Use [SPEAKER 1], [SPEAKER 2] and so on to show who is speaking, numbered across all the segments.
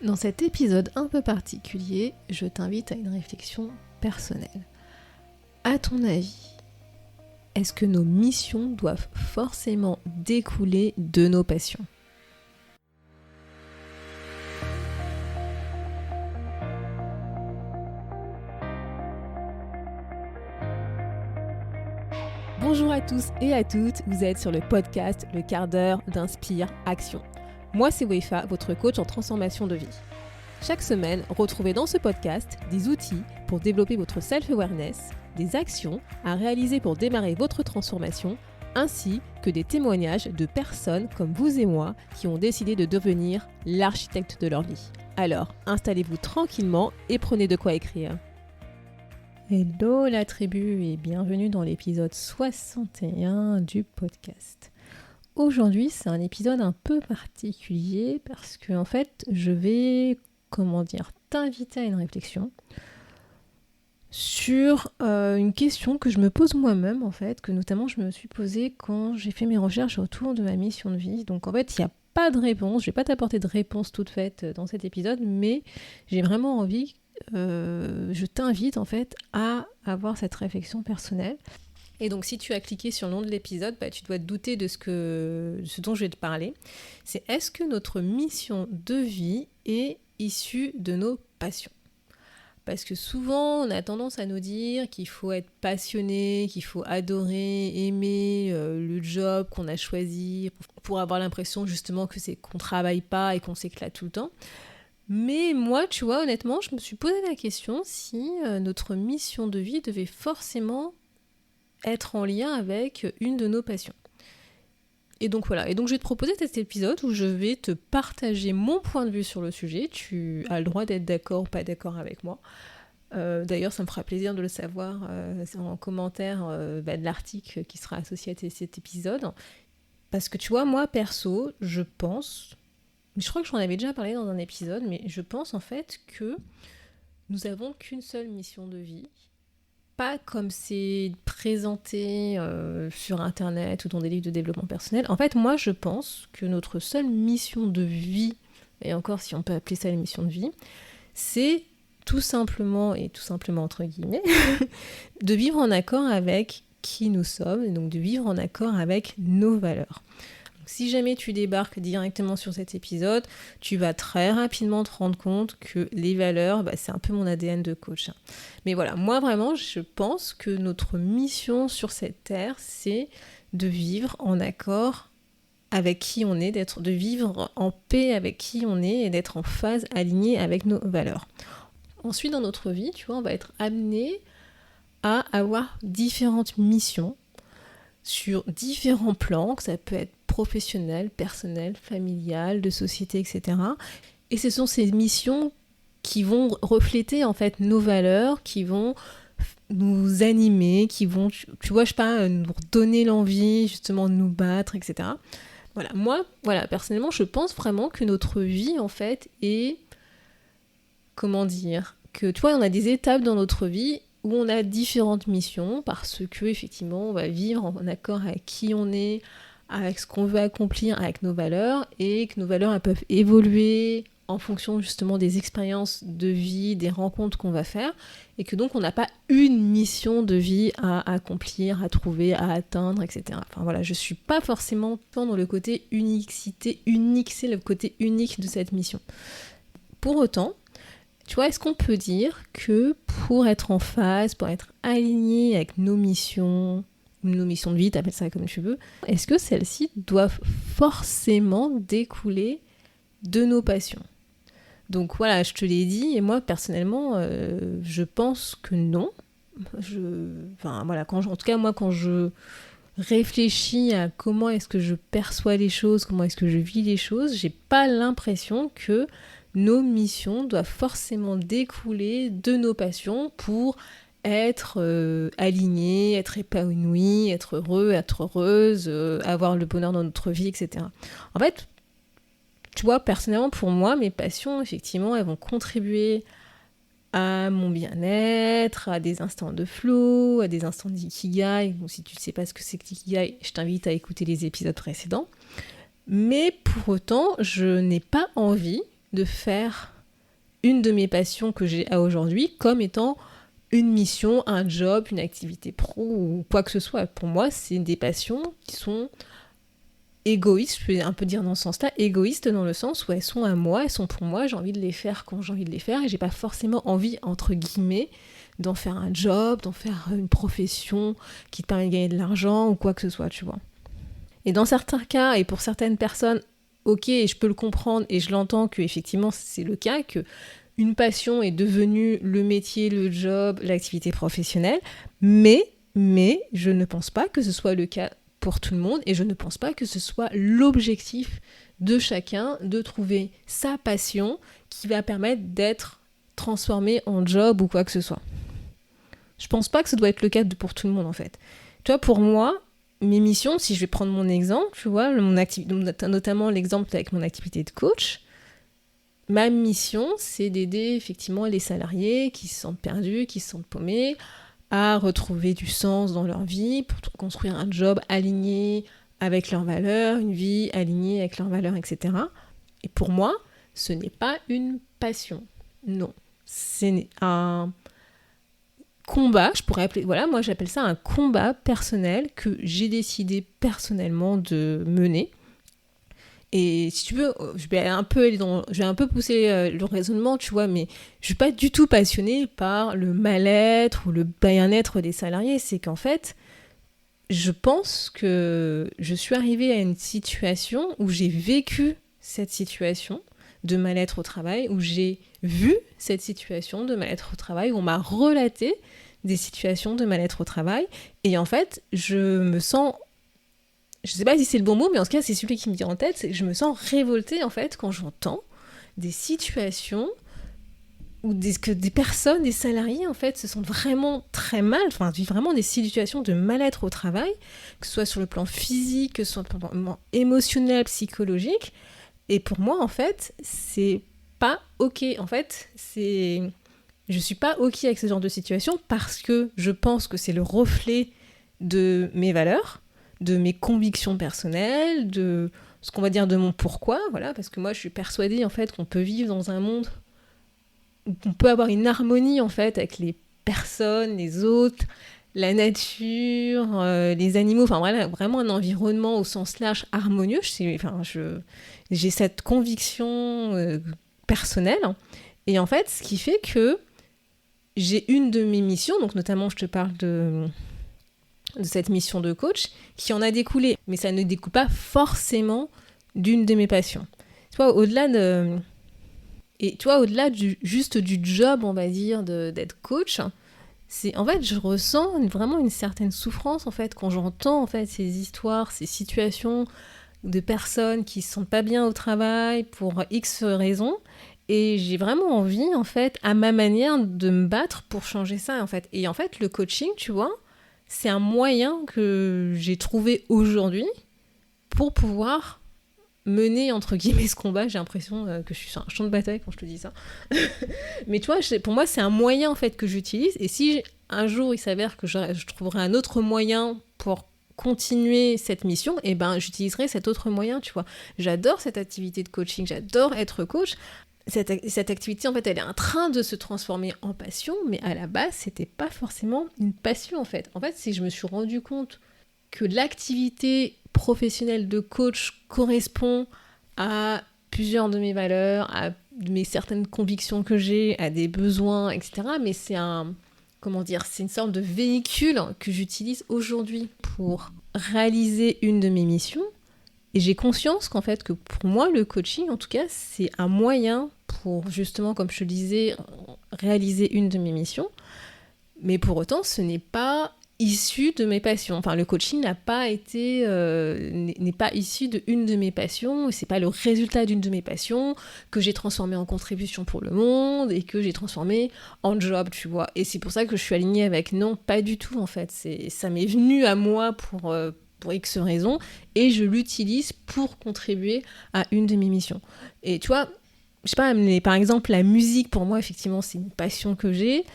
[SPEAKER 1] Dans cet épisode un peu particulier, je t'invite à une réflexion personnelle. À ton avis, est-ce que nos missions doivent forcément découler de nos passions ? Bonjour à tous et à toutes, vous êtes sur le podcast Le quart d'heure d'Inspire Action. Moi c'est Wefa, votre coach en transformation de vie. Chaque semaine, retrouvez dans ce podcast des outils pour développer votre self-awareness, des actions à réaliser pour démarrer votre transformation, ainsi que des témoignages de personnes comme vous et moi qui ont décidé de devenir l'architecte de leur vie. Alors, installez-vous tranquillement et prenez de quoi écrire. Hello la tribu et bienvenue dans l'épisode 61 du podcast. Aujourd'hui, c'est un épisode un peu particulier parce que en fait, je vais, t'inviter à une réflexion sur une question que je me pose moi-même en fait, que notamment je me suis posée quand j'ai fait mes recherches autour de ma mission de vie. Donc en fait, il n'y a pas de réponse, je ne vais pas t'apporter de réponse toute faite dans cet épisode, mais j'ai vraiment envie, je t'invite en fait à avoir cette réflexion personnelle. Et donc si tu as cliqué sur le nom de l'épisode, tu dois te douter de ce dont je vais te parler. C'est est-ce que notre mission de vie est issue de nos passions ? Parce que souvent on a tendance à nous dire qu'il faut être passionné, qu'il faut adorer, aimer le job qu'on a choisi pour avoir l'impression justement que c'est qu'on travaille pas et qu'on s'éclate tout le temps. Mais moi, tu vois, honnêtement, je me suis posé la question si notre mission de vie devait forcément être en lien avec une de nos passions. Et donc voilà, et donc je vais te proposer cet épisode où je vais te partager mon point de vue sur le sujet. Tu as le droit d'être d'accord ou pas d'accord avec moi. D'ailleurs, ça me fera plaisir de le savoir en commentaire de l'article qui sera associé à cet épisode. Parce que tu vois, moi perso, je pense, je crois que j'en avais déjà parlé dans un épisode, mais je pense en fait que nous avons qu'une seule mission de vie. Pas comme c'est présenté sur internet ou dans des livres de développement personnel. En fait, moi je pense que notre seule mission de vie, et encore si on peut appeler ça une mission de vie, c'est tout simplement entre guillemets, de vivre en accord avec qui nous sommes, et donc de vivre en accord avec nos valeurs. Si jamais tu débarques directement sur cet épisode, tu vas très rapidement te rendre compte que les valeurs, c'est un peu mon ADN de coach. Mais voilà, moi vraiment, je pense que notre mission sur cette terre, c'est de vivre en accord avec qui on est, de vivre en paix avec qui on est et d'être en phase alignée avec nos valeurs. Ensuite, dans notre vie, tu vois, on va être amené à avoir différentes missions sur différents plans, que ça peut être professionnel, personnel, familial, de société, etc. Et ce sont ces missions qui vont refléter en fait nos valeurs, qui vont nous animer, qui vont, tu vois, nous donner l'envie justement de nous battre, etc. Voilà, moi, personnellement, je pense vraiment que notre vie en fait est, que tu vois, on a des étapes dans notre vie où on a différentes missions parce que effectivement on va vivre en accord avec qui on est, avec ce qu'on veut accomplir, avec nos valeurs, et que nos valeurs elles peuvent évoluer en fonction justement des expériences de vie, des rencontres qu'on va faire, et que donc on n'a pas une mission de vie à accomplir, à trouver, à atteindre, etc. Enfin voilà, je suis pas forcément dans le côté unicité, c'est le côté unique de cette mission. Pour autant, tu vois, est-ce qu'on peut dire que pour être en phase, pour être aligné avec nos missions de vie, t'appelles ça comme tu veux, est-ce que celles-ci doivent forcément découler de nos passions ? Donc voilà, je te l'ai dit, et moi personnellement, je pense que non. Quand je réfléchis à comment est-ce que je perçois les choses, comment est-ce que je vis les choses, j'ai pas l'impression que nos missions doivent forcément découler de nos passions pour être aligné, être épanoui, être heureux, être heureuse, avoir le bonheur dans notre vie, etc. En fait, tu vois, personnellement, pour moi, mes passions, effectivement, elles vont contribuer à mon bien-être, à des instants de flow, à des instants d'ikigai. Bon, si tu ne sais pas ce que c'est que l'ikigai, je t'invite à écouter les épisodes précédents. Mais pour autant, je n'ai pas envie de faire une de mes passions que j'ai à aujourd'hui comme étant une mission, un job, une activité pro ou quoi que ce soit. Pour moi, c'est des passions qui sont égoïstes, je peux un peu dire dans ce sens-là, égoïstes dans le sens où elles sont à moi, elles sont pour moi, j'ai envie de les faire quand j'ai envie de les faire et j'ai pas forcément envie, entre guillemets, d'en faire un job, d'en faire une profession qui te permet de gagner de l'argent ou quoi que ce soit, tu vois. Et dans certains cas, et pour certaines personnes, ok, je peux le comprendre et je l'entends qu'effectivement c'est le cas, que une passion est devenue le métier, le job, l'activité professionnelle, mais je ne pense pas que ce soit le cas pour tout le monde et je ne pense pas que ce soit l'objectif de chacun de trouver sa passion qui va permettre d'être transformée en job ou quoi que ce soit. Je pense pas que ce doit être le cas pour tout le monde en fait. Tu vois, pour moi, mes missions, si je vais prendre mon exemple, tu vois, notamment l'exemple avec mon activité de coach, ma mission, c'est d'aider effectivement les salariés qui se sentent perdus, qui se sentent paumés, à retrouver du sens dans leur vie, pour construire un job aligné avec leurs valeurs, une vie alignée avec leurs valeurs, etc. Et pour moi, ce n'est pas une passion. Non. C'est un combat, je pourrais appeler, voilà, moi j'appelle ça un combat personnel que j'ai décidé personnellement de mener. Et si tu veux, je vais un peu pousser le raisonnement, tu vois, mais je suis pas du tout passionnée par le mal-être ou le bien-être des salariés. C'est qu'en fait, je pense que je suis arrivée à une situation où j'ai vécu cette situation de mal-être au travail, où j'ai vu cette situation de mal-être au travail, où on m'a relaté des situations de mal-être au travail. Et en fait, je me sens... Je sais pas si c'est le bon mot, mais en tout cas, c'est celui qui me vient en tête, c'est que je me sens révoltée, en fait, quand j'entends des situations où que des personnes, des salariés, en fait, se sentent vraiment très mal, enfin, vivent vraiment des situations de mal-être au travail, que ce soit sur le plan physique, que ce soit sur le plan émotionnel, psychologique. Et pour moi, en fait, c'est pas OK. En fait, je suis pas OK avec ce genre de situation parce que je pense que c'est le reflet de mes valeurs, de mes convictions personnelles, de ce qu'on va dire de mon pourquoi, voilà, parce que moi je suis persuadée en fait qu'on peut vivre dans un monde où on peut avoir une harmonie en fait avec les personnes, les autres, la nature, les animaux, enfin vraiment un environnement au sens large harmonieux. J'ai cette conviction personnelle et en fait ce qui fait que j'ai une de mes missions, donc notamment je te parle de cette mission de coach, qui en a découlé. Mais ça ne découle pas forcément d'une de mes passions. Tu vois, au-delà juste du job, on va dire, d'être coach, c'est, en fait, je ressens vraiment une certaine souffrance, en fait, quand j'entends, en fait, ces histoires, ces situations de personnes qui se sentent pas bien au travail pour X raisons. Et j'ai vraiment envie, en fait, à ma manière, de me battre pour changer ça, en fait. Et en fait, le coaching, tu vois, c'est un moyen que j'ai trouvé aujourd'hui pour pouvoir mener, entre guillemets, ce combat. J'ai l'impression que je suis sur un champ de bataille quand je te dis ça. Mais tu vois, pour moi, c'est un moyen, en fait, que j'utilise. Et si un jour, il s'avère que je trouverai un autre moyen pour continuer cette mission, et ben, j'utiliserai cet autre moyen, tu vois. J'adore cette activité de coaching, j'adore être coach. Cette activité, en fait, elle est en train de se transformer en passion, mais à la base, c'était pas forcément une passion, en fait. En fait, c'est que je me suis rendu compte que l'activité professionnelle de coach correspond à plusieurs de mes valeurs, à certaines convictions que j'ai, à des besoins, etc. Mais c'est une sorte de véhicule que j'utilise aujourd'hui pour réaliser une de mes missions. Et j'ai conscience qu'en fait, que pour moi, le coaching, en tout cas, c'est un moyen pour justement, comme je te le disais, réaliser une de mes missions. Mais pour autant, ce n'est pas issu de mes passions. Enfin, le coaching n'est pas issu d'une de mes passions. C'est pas le résultat d'une de mes passions que j'ai transformé en contribution pour le monde et que j'ai transformé en job, tu vois. Et c'est pour ça que je suis alignée avec non, pas du tout, en fait. Ça m'est venu à moi pour X raisons, et je l'utilise pour contribuer à une de mes missions. Et tu vois, je sais pas, mais par exemple, la musique, pour moi, effectivement, c'est une passion que j'ai.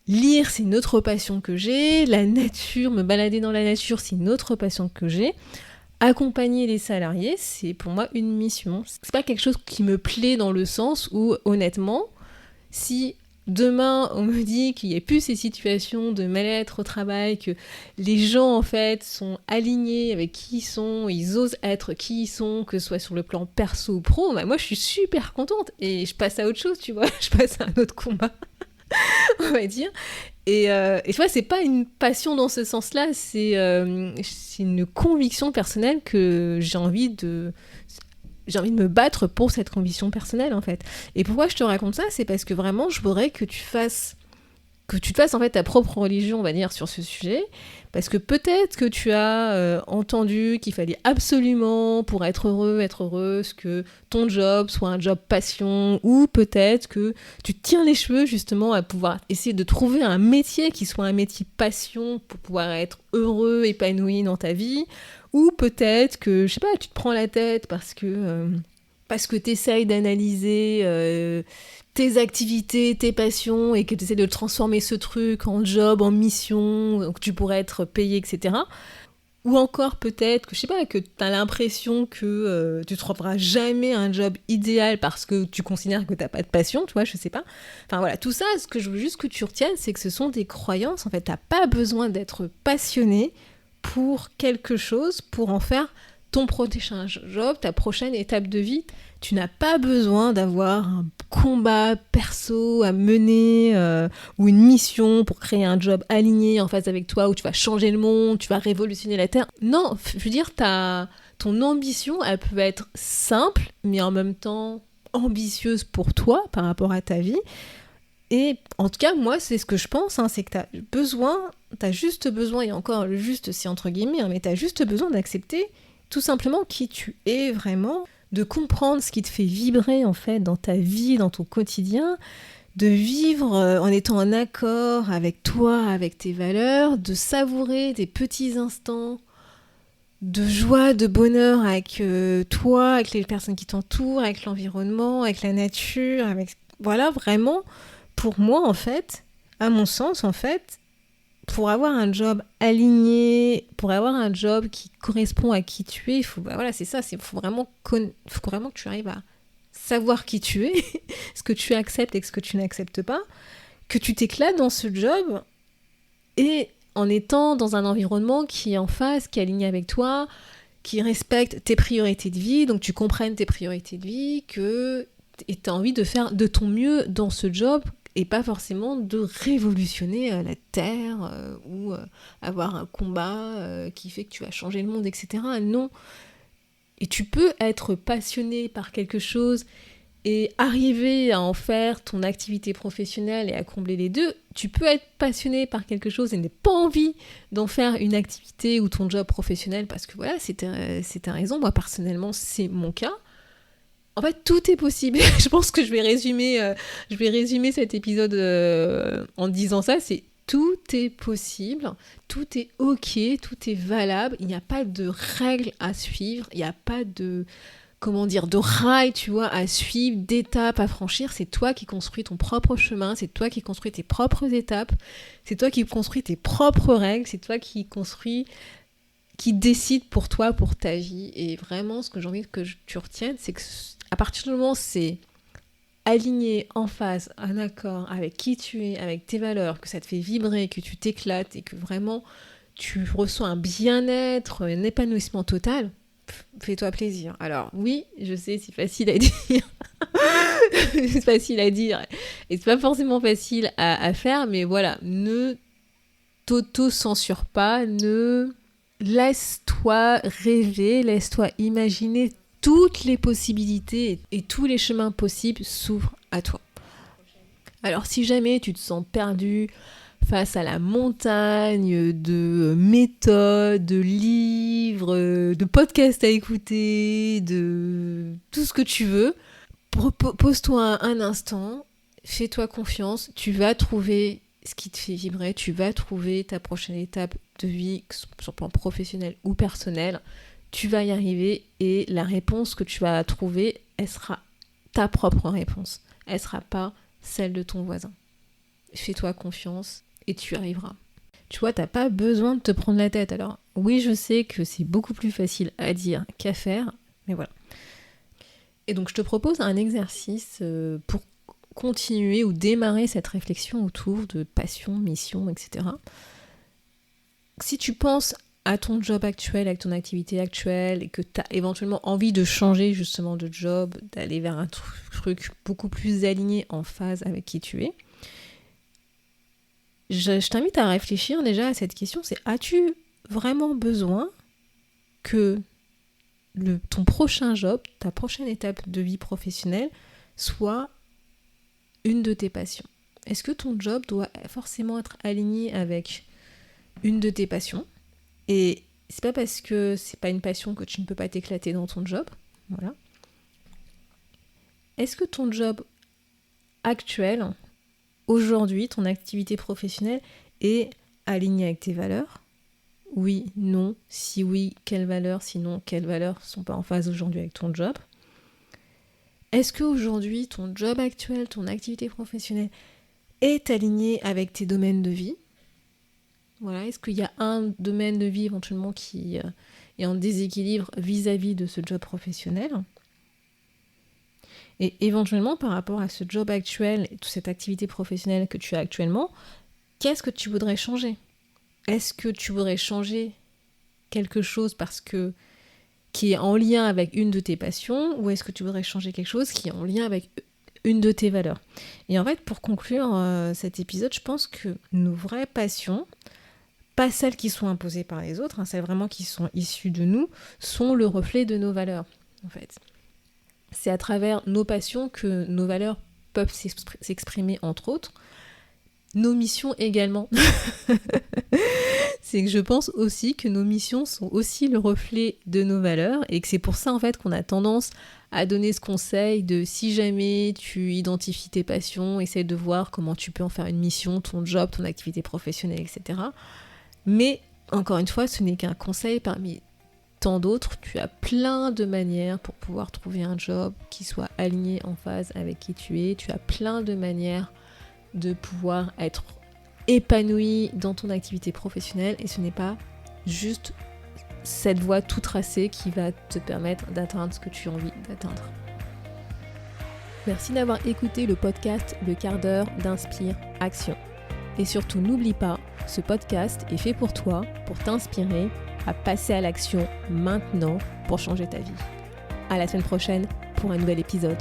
[SPEAKER 1] Lire, c'est une autre passion que j'ai. La nature, me balader dans la nature, c'est une autre passion que j'ai. accompagner les salariés, c'est pour moi une mission. C'est pas quelque chose qui me plaît dans le sens où, honnêtement, si demain on me dit qu'il n'y a plus ces situations de mal-être au travail, que les gens en fait sont alignés avec qui ils sont, ils osent être qui ils sont, que ce soit sur le plan perso ou pro, bah moi je suis super contente et je passe à autre chose, tu vois, je passe à un autre combat, on va dire. Et tu vois, c'est pas une passion dans ce sens-là, c'est une conviction personnelle que j'ai envie de me battre pour cette conviction personnelle, en fait. Et pourquoi je te raconte ça ? C'est parce que vraiment, je voudrais que tu te fasses en fait ta propre religion, on va dire, sur ce sujet, parce que peut-être que tu as entendu qu'il fallait absolument, pour être heureux, être heureuse, que ton job soit un job passion, ou peut-être que tu te tiens les cheveux justement à pouvoir essayer de trouver un métier qui soit un métier passion pour pouvoir être heureux, épanoui dans ta vie, ou peut-être que, je sais pas, tu te prends la tête parce que tu essayes d'analyser tes activités, tes passions, et que tu essaies de transformer ce truc en job, en mission, que tu pourrais être payé, etc. Ou encore peut-être que, je sais pas, que tu as l'impression que tu trouveras jamais un job idéal parce que tu considères que tu n'as pas de passion, tu vois, je sais pas. Enfin voilà, tout ça, ce que je veux juste que tu retiennes, c'est que ce sont des croyances. En fait, tu n'as pas besoin d'être passionné pour quelque chose, pour en faire ton prochain job, ta prochaine étape de vie. Tu n'as pas besoin d'avoir un combat perso à mener ou une mission pour créer un job aligné en phase avec toi où tu vas changer le monde, tu vas révolutionner la Terre. Non, je veux dire, ton ambition, elle peut être simple, mais en même temps ambitieuse pour toi par rapport à ta vie. Et en tout cas, moi, c'est ce que je pense, c'est que t'as juste besoin, et encore le juste c'est entre guillemets, mais t'as juste besoin d'accepter tout simplement qui tu es vraiment, de comprendre ce qui te fait vibrer en fait dans ta vie, dans ton quotidien, de vivre en étant en accord avec toi, avec tes valeurs, de savourer des petits instants de joie, de bonheur avec toi, avec les personnes qui t'entourent, avec l'environnement, avec la nature, avec voilà, vraiment, pour moi en fait, à mon sens en fait, pour avoir un job aligné, pour avoir un job qui correspond à qui tu es, c'est ça, faut vraiment que tu arrives à savoir qui tu es, ce que tu acceptes et ce que tu n'acceptes pas, que tu t'éclates dans ce job et en étant dans un environnement qui est en phase, qui est aligné avec toi, qui respecte tes priorités de vie, donc tu comprennes tes priorités de vie, que tu as envie de faire de ton mieux dans ce job et pas forcément de révolutionner la Terre ou avoir un combat qui fait que tu vas changer le monde, etc. Non. Et tu peux être passionné par quelque chose et arriver à en faire ton activité professionnelle et à combler les deux. Tu peux être passionné par quelque chose et n'aie pas envie d'en faire une activité ou ton job professionnel parce que voilà, c'est ta raison. Moi, personnellement, c'est mon cas. En fait, tout est possible. Je pense que je vais résumer cet épisode en disant ça. C'est tout est possible, tout est ok, tout est valable. Il n'y a pas de règles à suivre. Il n'y a pas de rails, tu vois, à suivre, d'étapes à franchir. C'est toi qui construis ton propre chemin. C'est toi qui construis tes propres étapes. C'est toi qui construis tes propres règles. C'est toi qui décide pour toi, pour ta vie. Et vraiment, ce que j'ai envie que tu retiennes, c'est que à partir du moment où c'est aligné, en phase, en accord avec qui tu es, avec tes valeurs, que ça te fait vibrer, que tu t'éclates et que vraiment tu ressens un bien-être, un épanouissement total, fais-toi plaisir. Alors oui, je sais, c'est facile à dire. C'est facile à dire et c'est pas forcément facile à faire, mais voilà, ne t'auto-censure pas, laisse-toi rêver, laisse-toi imaginer toutes les possibilités et tous les chemins possibles s'ouvrent à toi. Alors si jamais tu te sens perdu face à la montagne de méthodes, de livres, de podcasts à écouter, de tout ce que tu veux, pose-toi un instant, fais-toi confiance, tu vas trouver ce qui te fait vibrer, tu vas trouver ta prochaine étape de vie, sur le plan professionnel ou personnel. Tu vas y arriver et la réponse que tu vas trouver, elle sera ta propre réponse. Elle sera pas celle de ton voisin. Fais-toi confiance et tu y arriveras. Tu vois, t'as pas besoin de te prendre la tête. Alors oui, je sais que c'est beaucoup plus facile à dire qu'à faire, mais voilà. Et donc je te propose un exercice pour continuer ou démarrer cette réflexion autour de passion, mission, etc. Si tu penses à ton job actuel, avec ton activité actuelle, et que tu as éventuellement envie de changer justement de job, d'aller vers un truc beaucoup plus aligné en phase avec qui tu es, je t'invite à réfléchir déjà à cette question, c'est as-tu vraiment besoin que ton prochain job, ta prochaine étape de vie professionnelle soit une de tes passions? Est-ce que ton job doit forcément être aligné avec une de tes passions? Et c'est pas parce que c'est pas une passion que tu ne peux pas t'éclater dans ton job. Voilà. Est-ce que ton job actuel, aujourd'hui, ton activité professionnelle est alignée avec tes valeurs? Oui, non. Si oui, quelles valeurs? Sinon, quelles valeurs ne sont pas en phase aujourd'hui avec ton job? Est-ce qu'aujourd'hui, ton job actuel, ton activité professionnelle est alignée avec tes domaines de vie? Voilà, est-ce qu'il y a un domaine de vie éventuellement qui est en déséquilibre vis-à-vis de ce job professionnel? Et éventuellement, par rapport à ce job actuel et toute cette activité professionnelle que tu as actuellement, qu'est-ce que tu voudrais changer? Est-ce que tu voudrais changer quelque chose qui est en lien avec une de tes passions, ou est-ce que tu voudrais changer quelque chose qui est en lien avec une de tes valeurs? Et en fait, pour conclure cet épisode, je pense que nos vraies passions, pas celles qui sont imposées par les autres, celles vraiment qui sont issues de nous, sont le reflet de nos valeurs, en fait. C'est à travers nos passions que nos valeurs peuvent s'exprimer, entre autres. Nos missions également. C'est que je pense aussi que nos missions sont aussi le reflet de nos valeurs, et que c'est pour ça, en fait, qu'on a tendance à donner ce conseil de si jamais tu identifies tes passions, essaie de voir comment tu peux en faire une mission, ton job, ton activité professionnelle, etc. Mais, encore une fois, ce n'est qu'un conseil parmi tant d'autres. Tu as plein de manières pour pouvoir trouver un job qui soit aligné en phase avec qui tu es. Tu as plein de manières de pouvoir être épanoui dans ton activité professionnelle, et ce n'est pas juste cette voie tout tracée qui va te permettre d'atteindre ce que tu as envie d'atteindre. Merci d'avoir écouté le podcast Le quart d'heure d'Inspire Action. Et surtout, n'oublie pas, ce podcast est fait pour toi, pour t'inspirer à passer à l'action maintenant pour changer ta vie. À la semaine prochaine pour un nouvel épisode.